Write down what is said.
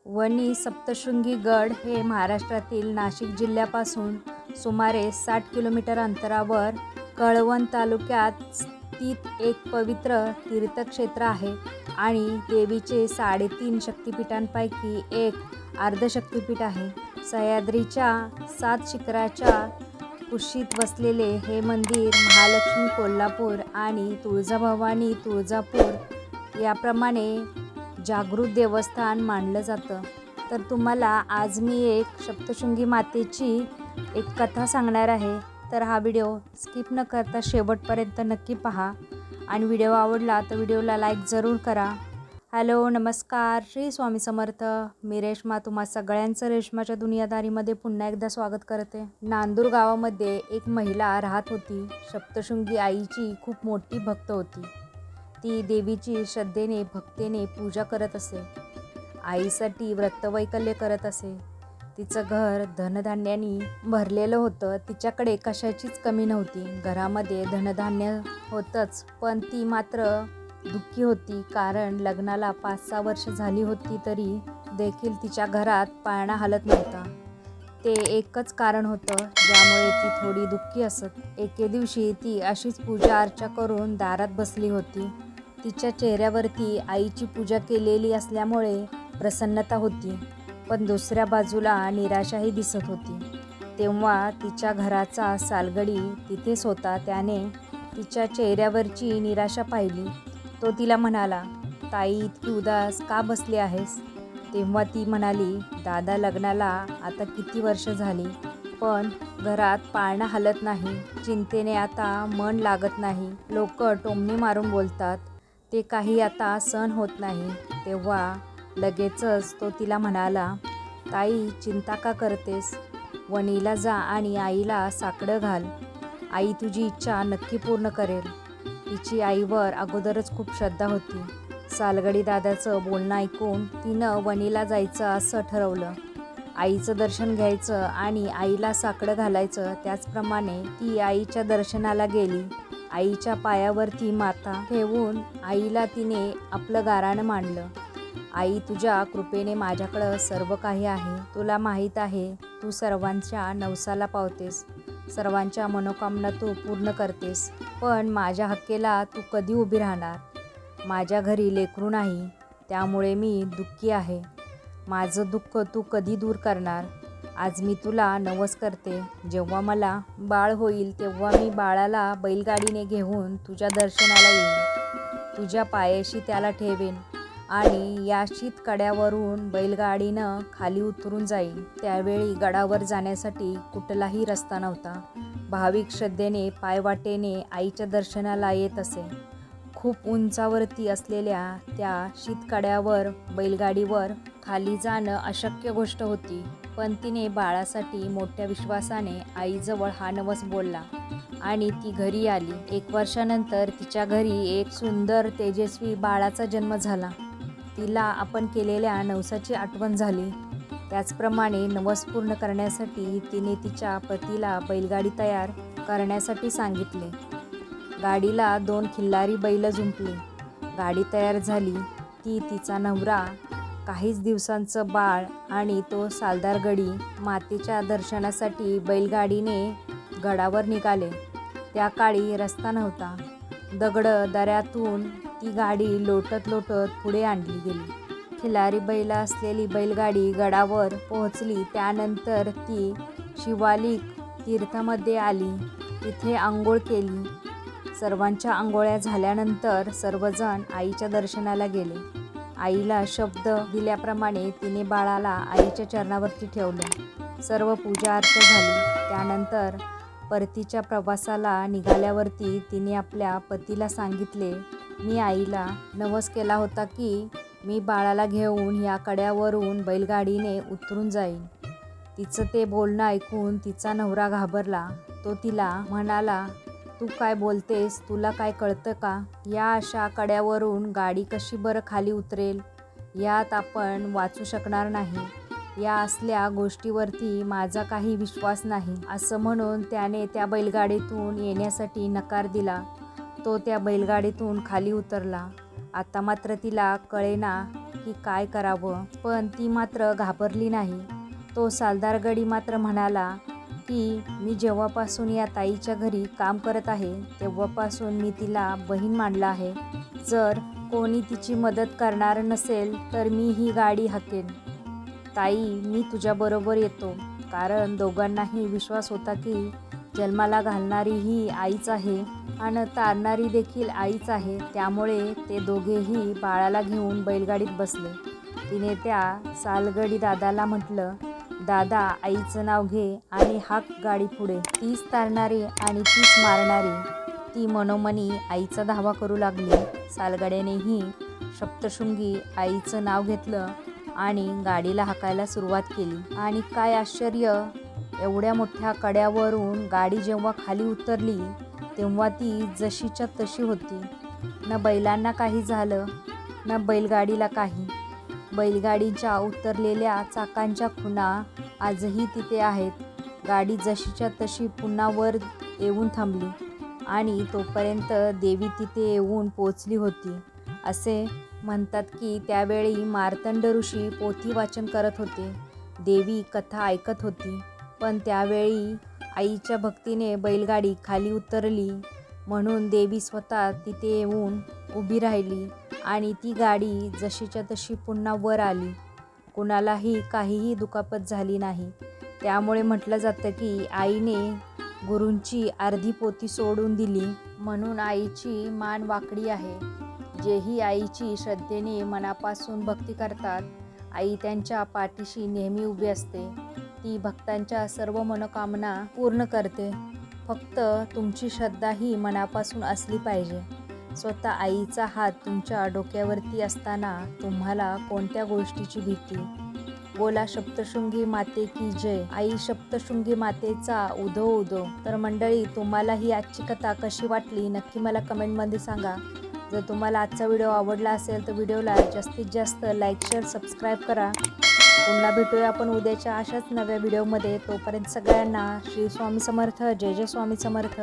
वणी सप्तशृंगी गड हे महाराष्ट्रातील नाशिक जिल्ह्यापासून सुमारे 60 किलोमीटर अंतरावर कळवण तालुक्यात स्थित एक पवित्र तीर्थक्षेत्र आहे आणि देवीचे 3.5 शक्तिपीठांपैकी एक अर्धशक्तिपीठ आहे. सह्याद्रीच्या 7 शिखराच्या कुशीत वसलेले हे मंदिर महालक्ष्मी कोल्हापूर आणि तुळजाभवानी तुळजापूर याप्रमाणे जागृत देवस्थान मानलं जातं. तर तुम्हाला आज मी एक सप्तशृंगी मातेची एक कथा सांगणार आहे. तर हा व्हिडिओ स्किप न करता शेवटपर्यंत नक्की पहा आणि व्हिडिओ आवडला तर व्हिडिओला लाईक जरूर करा. हॅलो, नमस्कार, श्री स्वामी समर्थ. मी रेश्मा तुम्हा सगळ्यांचं रेश्माच्या दुनियादारीमध्ये पुन्हा एकदा स्वागत करते. नांदूर गावामध्ये एक महिला राहत होती. सप्तशृंगी आईची खूप मोठी भक्त होती. ती देवीची श्रद्धेने भक्तीने पूजा करत असे. आईसाठी व्रतवैकल्य करत असे. तिचं घर धनधान्याने भरलेलं होतं. तिच्याकडे कशाचीच कमी नव्हती. घरामध्ये धनधान्य होतंच, पण ती मात्र दुःखी होती. कारण लग्नाला 5-6 वर्ष झाली होती तरी देखील तिच्या घरात पाळणा हलत नव्हता. ते एकच कारण होतं ज्यामुळे ती थोडी दुःखी असत. एके दिवशी ती अशीच पूजा अर्चा करून दारात बसली होती. तिच्या चेहऱ्यावरती आईची पूजा केलेली असल्यामुळे प्रसन्नता होती, पण दुसऱ्या बाजूला निराशाही दिसत होती. तेव्हा तिच्या घराचा सालगडी तिथेच होता. त्याने तिच्या चेहऱ्यावरची निराशा पाहिली. तो तिला म्हणाला, ताई, इतकी उदास का बसली आहेस? तेव्हा ती म्हणाली, दादा, लग्नाला आता किती वर्ष झाली, पण घरात पाळणा हलत नाही. चिंतेने आता मन लागत नाही. लोक टोमणे मारून बोलतात. ते काही आता सहन होत नाही. तेव्हा लगेचच तो तिला म्हणाला, ताई, चिंता का करतेस? वणीला जा आणि आईला साकडं घाल. आई तुझी इच्छा नक्की पूर्ण करेल. तिची आईवर अगोदरच खूप श्रद्धा होती. सालगडी दादाचं बोलणं ऐकून तिनं वणीला जायचं असं ठरवलं. आईचं दर्शन घ्यायचं आणि आईला साकडं घालायचं. त्याचप्रमाणे ती आईच्या दर्शनाला गेली. आईच्या पायावरती माथा ठेवून आईला तिने आपलं गाऱ्हाणं मांडलं. आई, तुझ्या कृपेने माझ्याकडं सर्व काही आहे. तुला माहीत आहे, तू सर्वांच्या नवसाला पावतेस. सर्वांच्या मनोकामना तू पूर्ण करतेस. पण माझ्या हक्केला तू कधी उभी राहणार? माझ्या घरी लेकरू नाही, त्यामुळे मी दुःखी आहे. माझं दुःख तू कधी दूर करणार? आज मी तुला नवस करते. जेव्हा मला बाळ होईल तेव्हा मी बाळाला बैलगाडीने घेऊन तुझ्या दर्शनाला येईन. तुझ्या पायाशी त्याला ठेवेन आणि या शीतकड्यावरून बैलगाडीनं खाली उतरून जाईन. त्यावेळी गडावर जाण्यासाठी कुठलाही रस्ता नव्हता. भाविक श्रद्धेने पायवाटेने आईच्या दर्शनाला येत असे. खूप उंचावरती असलेल्या त्या शीतकड्यावर बैलगाडीवर खाली जाणं अशक्य गोष्ट होती. पण तिने बाळासाठी मोठ्या विश्वासाने आईजवळ हा नवस बोलला आणि ती घरी आली. 1 वर्षानंतर तिच्या घरी एक सुंदर तेजस्वी बाळाचा जन्म झाला. तिला आपण केलेल्या नवसाची आठवण झाली. त्याचप्रमाणे नवस पूर्ण करण्यासाठी तिने तिच्या पतीला बैलगाडी तयार करण्यासाठी सांगितले. गाडीला 2 खिल्लारी बैल जुंपली. गाडी तयार झाली. ती, तिचा नवरा, काहीच दिवसांचं बाळ आणि तो सालदार गडी मातेच्या दर्शनासाठी बैलगाडीने गडावर निघाले. त्या काळी रस्ता नव्हता. दगडं दऱ्यातून ती गाडी लोटत लोटत पुढे आणली गेली. खिलारी बैल असलेली बैलगाडी गडावर पोहोचली. त्यानंतर ती शिवालिक तीर्थामध्ये आली. तिथे आंघोळ केली. सर्वांच्या आंघोळ्या झाल्यानंतर सर्वजण आईच्या दर्शनाला गेले. आईला शब्द दिल्याप्रमाणे तिने बाळाला आईच्या चरणावरती ठेवलं. सर्व पूजा अर्चा झाली. त्यानंतर परतीच्या प्रवासाला निघाल्यावरती तिने आपल्या पतीला सांगितले, मी आईला नवस केला होता की मी बाळाला घेऊन या कड्यावरून बैलगाडीने उतरून जाईन. तिचं ते बोलणं ऐकून तिचा नवरा घाबरला. तो तिला म्हणाला, तू काय बोलतेस? तुला काय कळतं का? या अशा कड्यावरून गाडी कशी बरं खाली उतरेल? यात आपण वाचू शकणार नाही. या असल्या गोष्टीवरती माझा काही विश्वास नाही. असं म्हणून त्याने त्या बैलगाडीतून येण्यासाठी नकार दिला. तो त्या बैलगाडीतून खाली उतरला. आता मात्र तिला कळेना की काय करावं, पण ती मात्र घाबरली नाही. तो सालदार गडी मात्र म्हणाला की मी जेव्हापासून या ताईच्या घरी काम करत आहे तेव्हापासून मी तिला बहीण मानलं आहे. जर कोणी तिची मदत करणार नसेल तर मी ही गाडी हाकेन. ताई, मी तुझ्याबरोबर येतो. कारण दोघांनाही विश्वास होता की जन्माला घालणारी ही आईच आहे आणि तारणारी देखील आईच आहे. त्यामुळे ते दोघेही बाळाला घेऊन बैलगाडीत बसले. तिने त्या सालगडी दादाला म्हटलं, दादा, आईचं नाव घे आणि हाक गाडी पुढे. तीच तारणारी आणि तीच मारणारी. ती मनोमनी आईचा धावा करू लागली. सालगड्यानेही सप्तशृंगी आईचं नाव घेतलं आणि गाडीला हाकायला सुरुवात केली. आणि काय आश्चर्य, एवढ्या मोठ्या कड्यावरून गाडी जेव्हा खाली उतरली तेव्हा ती जशीच्या तशी होती. न बैलांना काही झालं न बैलगाडीला काही. बैलगाडीच्या उतरलेल्या चाकांच्या खुणा आजही तिथे आहेत. गाडी जशीच्या तशी पुन्हा वर येऊन थांबली आणि तोपर्यंत देवी तिथे येऊन पोचली होती. असे म्हणतात की त्यावेळी मार्तंड ऋषी पोथी वाचन करत होते. देवी कथा ऐकत होती. पण त्यावेळी आईच्या भक्तीने बैलगाडी खाली उतरली म्हणून देवी स्वतः तिथे येऊन उभी राहिली आणि ती गाडी जशीच्या तशी पुन्हा वर आली. कुणालाही काहीही दुखापत झाली नाही. त्यामुळे म्हटलं जातं की आईने गुरूंची अर्धी पोथी सोडून दिली म्हणून आईची मान वाकडी आहे. जेही आईची श्रद्धेने मनापासून भक्ती करतात, आई त्यांच्या पाठीशी नेहमी उभी असते. ती भक्तांच्या सर्व मनोकामना पूर्ण करते. फक्त तुमची श्रद्धा ही मनापासून असली पाहिजे. स्वतः आईचा हात तुमच्या डोक्यावरती असताना तुम्हाला कोणत्या गोष्टीची भीती? बोला सप्तशृंगी माते की जय. आई सप्तशृंगी मातेचा उदो उदो. तर मंडळी, तुम्हाला ही आजची कथा कशी वाटली नक्की मला कमेंटमध्ये सांगा. जर तुम्हाला आजचा व्हिडिओ आवडला असेल तर व्हिडिओला जास्तीत जास्त लाईक, शेअर, सबस्क्राईब करा. पुन्हा भेटूया आपण उद्याच्या अशाच नव्या व्हिडिओमध्ये. तोपर्यंत सगळ्यांना श्री स्वामी समर्थ. जय जय स्वामी समर्थ.